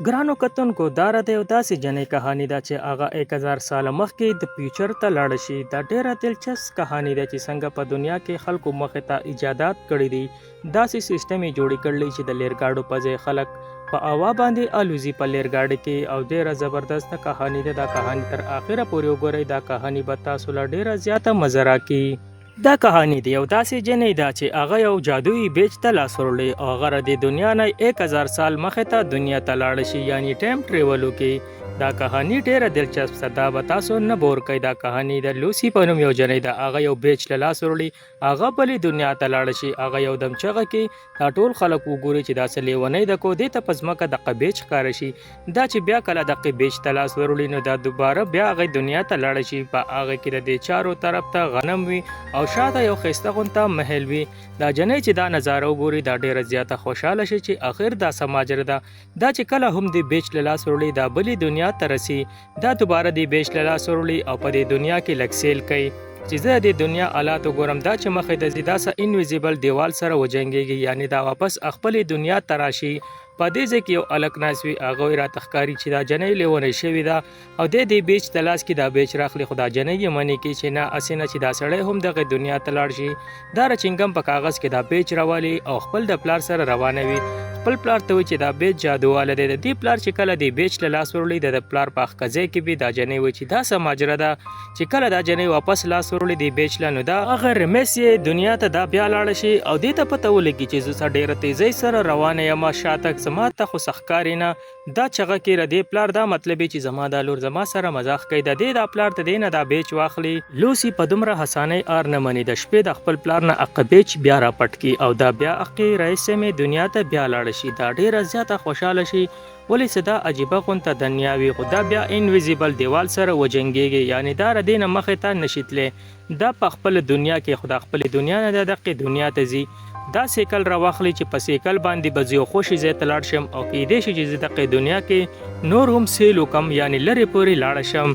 ګرانو کتونکو دا راته یو داسې جنۍ کهاني ده چې هغه 1000 ساله مخکې د فیوچر ته لاړه شي. دا ډیره دلچسپ کهاني ده چې څنګه په دنیا کې خلکو مخې ته ایجادات کړي دي. داسې سیستم یې جوړ کړلی چې د لیرګاډو په ځای خلک په هوا باندې الوزي په لیرګاډي کې، او ډیره زبردست کهاني ده. دا کهاني تر اخره پورې وګورئ. دا کهاني به تاسو له ډیره زیاته مزه راکړي. دا کهاني د یو داسې جنۍ ده چې هغه یو جادویي بیچ ته لاس وړلی او هغه د دنیا نه 1000 سال مخې ته دنیا ته لاړه شي، یعنی ټایم ټریول وکړي. دا کهاني ډیره دلچسپ ده. دا به تاسو نه بور کوي. دا کهاني د لوسی په نوم یو جنۍ ده. هغه یو بیچ له لاس وړلی، هغه بلې دنیا ته لاړه شي. هغه یو دم چغه کې دا ټول خلک وګوري چې دا څه لیونۍ ده، کو دې ته په ځمکه دغه بیچ ښکاره شي. دا چې بیا کله دغه بیچ ته لاس وړلی نو دا دوباره بیا هغه دنیا ته لاړه شي. په هغه کې د دې چارو طرف ته غنم وي او شاته یو ښایسته غونته محل وي. دا جنۍ چې دا نظاره وګوري دا ډیره زیاته خوشحاله شي چې اخر دا څه ماجرا ده. دا چې کله هم د بیچ له لاس وړلی دا بلې دنیا ته رسي، دا دوباره د بیچ له لاس وړلی او په دې دنیا کې لږ سیل کوي چې زه د دنیا حالات وګورم. دا چې مخې ته ځي دا څه انویزیبل دیوال سره وجنګېږي، یعنی دا واپس خپلې دنیا ته راشي. په دې ځای کې یو هلک ناست وي، هغه یې راته ښکاري چې دا جنۍ لیونۍ شوې ده او دی د بیچ د لاس کې دا بیچ راخلي، خو دا جنۍ یې منې کوي چې نه، هسې نه چې دا سړی هم دغه دنیا ته لاړ شي. دا رچنګم په کاغذ کې دا بیچ راولي او خپل د پلار سره روانوي. خپل پلار ته وایي چې دا بیچ جادوواله دی. د دې پلار چې کله د بیچ له لاس وړلی د پلار په ښکځی کې وي، دا جنۍ وایي چې دا څه ماجرا ده. چې کله دا جنۍ واپس لاس وړلی د بیچ له، نو دا هغه رمیس یې دنیا ته دا بیا لاړه شي او دې ته پته ولګي چې زه څه ډېره تیزۍ سره روانه یم، شاته زما ته خو څه ښکاري نه. دا چغه کې د دې پلار دا مطلب چې زما دا لور زما سره مزاح کوي. د دې دا پلار ته دی نه دا بیچ واخلي. لوسی په دومره حسانۍ ار نه مني. د شپې د خپل پلار نه اقه بیچ بیا را پټ کی او دا بیا اقې رئیسمې دنیا ته بیا لاړه شي. دا ډیره زیاته خوشحاله شي. ولې چې دا عجیبه غونته دنیا وي، خو دا بیا انویزیبل دیوال سره وجنګېږي، یعنی دا ردې نه مخې ته نشي تللی. دا په خپل دنیا کې، خو دا خپلې دنیا نه د دقې دنیا ته ځي. دا سیکل راواخلي چې په سیکل باندې به زه یو خوشي ځای ته لاړ شم او کیدای شي چې زه دقې دنیا کې نور هم سیل وکم، یعنی لرې پورې لاړه شم.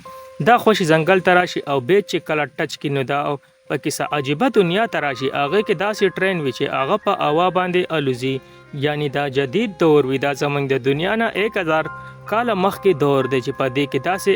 دا خوشي ځنګل ته راشي او بیچ چې کله ټچ کړي نو دا په کیسه عجیبه دنیا ته راشي. هغه کې داسې ټرین وي چې هغه په هوا باندې الوزي، یعنی دا جدید دور وي. دا زموږ د دنیا نه 1000 کاله مخکې دور دی چې په دې کې داسې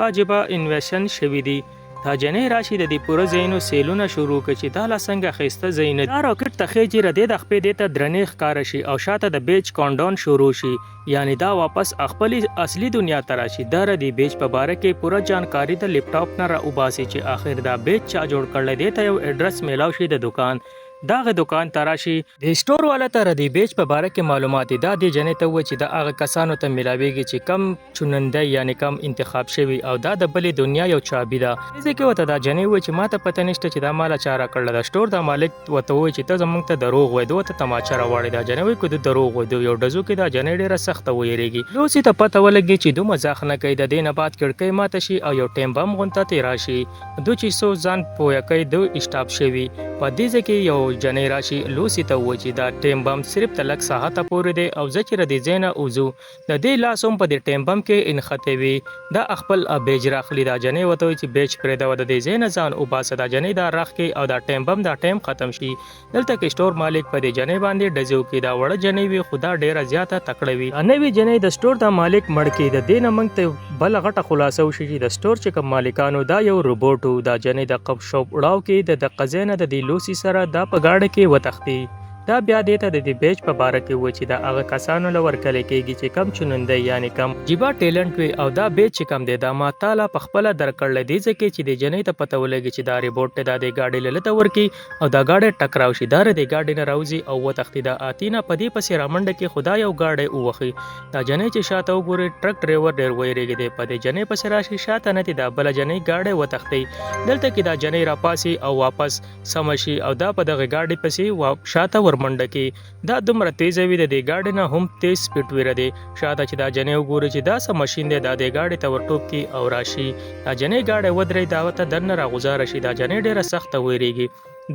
عجیبه انویشن شوي دي. دا جنۍ راشي د دې پوره ځایونو سیلونه شروع کړي چې دا لا څنګه ښایسته ځایونه دي. دا راکټ ته خیجي ردې د خپې دې ته درنې ښکاره شي او شاته د بیچ کاونټډاون شروع شي، یعنی دا واپس خپلې اصلي دنیا ته راشي. دا د بیچ په باره کې پوره جانکاری د لیپټاپ نه را وباسي چې آخر دا بیچ چا جوړ کړلی دی. ته یو ایډرس میلاو شي د دکان. دغه دکان ته راشي، د سټور والا ته د بیچ په باره کې معلومات دا د جنۍ ته وایي چې دا هغه کسانو ته میلاویږي چې کم چوننده یعنی کم انتخاب شوي او دا د بلې دنیا یو چابي ده. دې کې ورته دا جنۍ وایي چې ما ته پته نشته چې دا ماله چا راکړله. د سټور دا مالک ورته وایي چې ته زموږ ته دروغ وایې، ده ورته تماچه راواړې. دا جنۍ وایي که ده دروغ وایي. د یو ډزو کې دا جنۍ ډېره سخته ویرېږي. لوسی ته پته ولګي چې دوی مزاح نه کوي. د دې نه بعد کړکۍ ماته شي او یو ټیم بم غونته ترې راشي. دوی چې څو ځان پوه کوي دوی اسټاپ شوي. په دې ځای کې یو جنۍ راشي لوسی ته وایي چې دا ټیم بم صرف ته لږ ساعته پورې دی او زه چې له دې ځای نه وځو د دې لاس هم په دې ټیم بم کې انښتی وي. دا خپل بیج راخلي. دا جنۍ ورته وایي چې بیج پرېږده، د دې ځای نه ځان وباسه. دا جنۍ دا راخ کوي او دا ټیم بم دا ټیم ختم شي. دلته کې سټور مالک په دې جنۍ باندې ډزې وکړي. دا وړه جنۍ وي خو دا ډېره زیاته تکړه وي. نوې جنۍ د سټور دا مالک مړ کړي. د دې نه موږ ته بله غټه خلاصه وشي چې د سټور چې کوم مالکانو دا یو روبوټ و. دا جنۍ د قب شوپ وړاو کې د دغه ځای نه د دې لوسی سره دا په ګاډه کې وتښتي. دا بیا دې ته د دې بیچ په باره کې وایي چې دا هغه کسانو له ورکړی کېږي چې کم چوننده یعنی کم جیبه ټیلنټ وي. او دا بیچ چې کم دی دا ما تاله په خپله درکړلی. دې ځای کې چې د جنۍ ته پته ولګي چې دا روبوټ دی، دا د ګاډۍ له لته ورکړي او دا ګاډۍ ټکراو شي. دا د دې ګاډۍ نه راوځي او وتښتي. دا آتي نه په دې پسې رامنډه کې خو دا یو ګاډۍ ووښي. دا جنۍ چې شاته وګوري ټرک ډریور ډېر ویرېږي دی. په دې جنۍ پسې راشي، شاته نه دا بله جنۍ ګاډۍ وتښتي. دلته کې دا جنۍ راپاسي او واپس سمه شي او دا په دغه ګاډۍ پسې شاته ورمنډه کوي. دا دومره تیزه وي د دې ګاډۍ نه هم تیز سپیډ ویره دی. شاته چې دا جنۍ وګوري چې دا څه ماشین دی، دا د ګاډۍ ته ورټوپ کړي او راشي. دا جنۍ ګاډۍ ودرېد، دا ورته دننه راغوځاره شي. دا جنۍ ډېره سخته ویرېږي.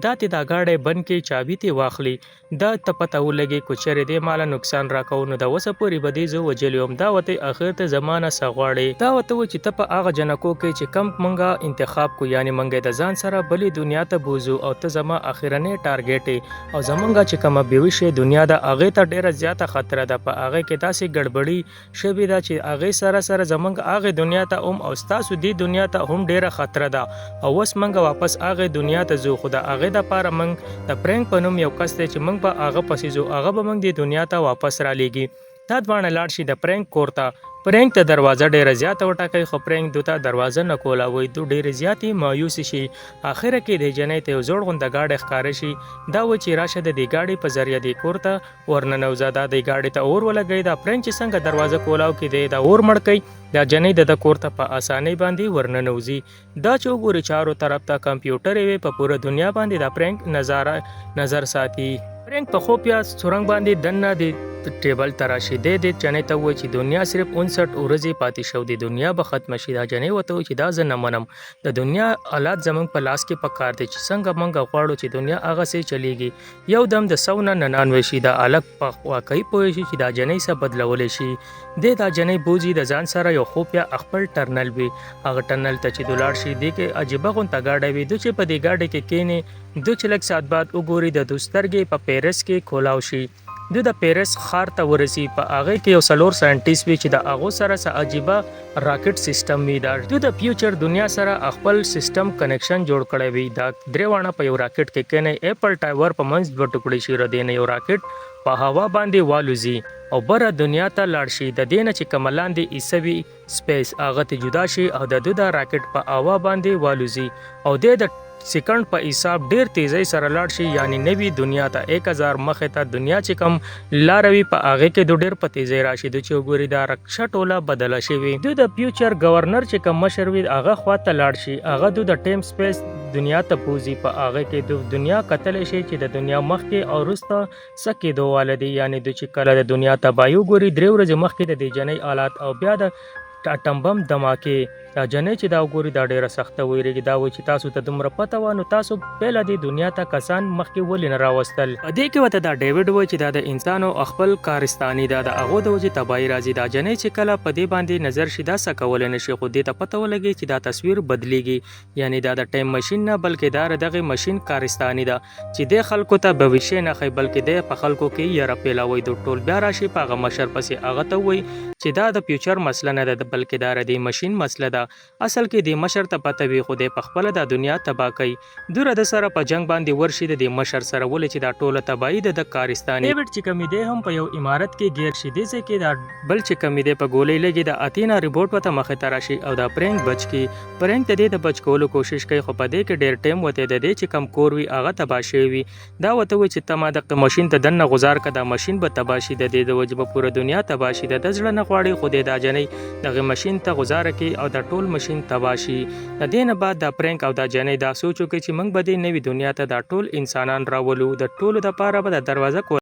دا ته دا گاډی بند کې چابي ته واخلي دا ته پته ولګي کو چیرې دې مال نقصان راکو نو د وسه پورې به دې زه وجلیوم دا وته اخر ته زمانہ سغواړي دا وته و چې ته په هغه جنکو کې چې کم منګه انتخاب کو یعنی منګه د ځان سره بلې دنیا ته بوزو او ته زما اخرنه ټارګټ او زمونږه چې کومه بیوشه دنیا دا هغه ته ډیره زیاته خطر ده په هغه کې تاسو ګډبړی شوی دا چې هغه سره زمونږ هغه دنیا ته او تاسو دی دنیا ته هم ډیره خطر ده او وس منګه واپس هغه دنیا ته زو خدا هغه د پاره منګ د پرنګ پنوم یو کس ته چې منګ په هغه پسې زو هغه به منګ دی دنیا ته واپس را لېږي دا دوانه لاړ شي د پرنګ کورته پرنګ ته دروازه ډیره زیاته وټاکي خو پرنګ دوته دروازه نه کولا وای دو ډیره زیاتی مایوس شي اخر کې د جنې ته زوړ غونډه گاډي ښکار شي دا و چې راشه د دې گاډي په ذریعہ د کورته ورننوزاده د گاډي ته اور ولګي دا پرنګ چې څنګه دروازه کولاو کې دا اور مړکې دا جنې د کورته په اسانۍ باندې ورننوزي دا چوغوري چارو طرف ته کمپیوټر وي په پوره دنیا باندې دا پرنګ نظر ساتي پرنګ په خو بیا څورنګ باندې دنه د ټیبل تراشي د جنې ته و چې دنیا صرف 59 ورځې پاتې شو د دنیا به ختم شي دا جنې وته چې دا زه نه منم د دنیا حالات زمونږ په لاس کې پکار دي چې څنګه مونږ غواړو چې دنیا هغه سي چلیږي یو دم د 199 شي دا الګ په واقعي پوه شي چې دا جنې څه بدلول شي دا جنې بوزي د ځان سره یو خو بیا خپل ټرنل وي هغه ټرنل ته چې دولار شي د کې عجيبه غونته گاډي وي د چې په دې گاډي کې کینې د چلک سات بعد وګوري د دوسترګي په پیرس کې کولاو شي د پیرس خار ته ورسی په هغه کې یو سلور ساينټیست وی چې د هغه سره سره عجيبه راکټ سیستم وی دا د فیوچر دنیا سره خپل سیستم کنیکشن جوړ کړی وی دا دریوانه په یو راکټ کې کنه اپل ټاور په منځ د ټوکړي شي ردین یو راکټ په هوا باندې والوزي او بره دنیا ته لاړ شي د دینه چې کملان دی ایسوي سپیس هغه ته جدا شي او د راکټ په هوا باندې والوزي او د سکند په حساب ډیر تیزی سره لاړ شي یعنی نوی دنیا ته 1000 مخه ته دنیا چې کم لاروي په هغه کې د ډیر په تیزی راشي د چوغوري دا رکشا ټوله بدل شي وي د فیوچر گورنر چې کم مشر وي هغه خواته لاړ شي هغه د ټیم سپیس دنیا ته پوزي په هغه کې د دنیا قتل شي چې د دنیا مخ کې او رسته سکه دوه والدي یعنی د چې کله د دنیا تبايو ګوري درې ورځې مخ کې د جنې آلات او بیا د اټم بم دماکه دا جنې چې دا وګوري دا ډیره سخته ویریږي دا و چې تاسو ته دومره پته و نو تاسو پهله د دنیا ته کسان مخکې ولې نه راوستل دې کې وته دا ډیوډ و چې دا د انسانو خپل کارستاني دا د هغه د وجه تباہي راځي دا جنې چې کله په دې باندې نظر شي دا سکول نه شي خو دې ته پته ولګي چې دا تصویر بدليږي یعنی دا د ټایم ماشين نه بلکې دا دغه ماشين کارستاني دا چې د خلکو ته بوښه نه خي بلکې د په خلکو کې یره پیلاوي د ټول بیا راشي په هغه مشر پسې هغه ته وای چې دا د فیوچر مسله نه ده بلکې دا د ماشين مسله ده اصل کې د مشر ته پته وي خو د پخپل د دنیا تبا کوي دوره د سره په جنگ باندې ورشي د مشر سره ول چې دا ټوله تباہي د کارستاني ډیوډ چې کمی دی هم په یو امارت کې غیر شي دي چې دا بل چې کمی دی په ګولې لګي د اتینا ریپورت وته مخه تراشي او دا پرنګ بچ کی پرنګ ته د بچ کولو کوشش کوي خو په دې کې ډیر ټیم وته د دې چې کم کور وي هغه تباشي وي دا وته و چې تما د ماشين ته دنه گزار کړه ماشين به تباشي د دې د وجبه پوره دنیا تباشي د ځړه نه غواړي خو د جنې دغه ماشين ته گزار کوي او د ټول ماشين تباشي د دینه بعد د پرنګ او د جنې دا سوچو کې چې موږ به د نوې دنیا ته د ټول انسانان راولو د ټولو د پاره به د دروازه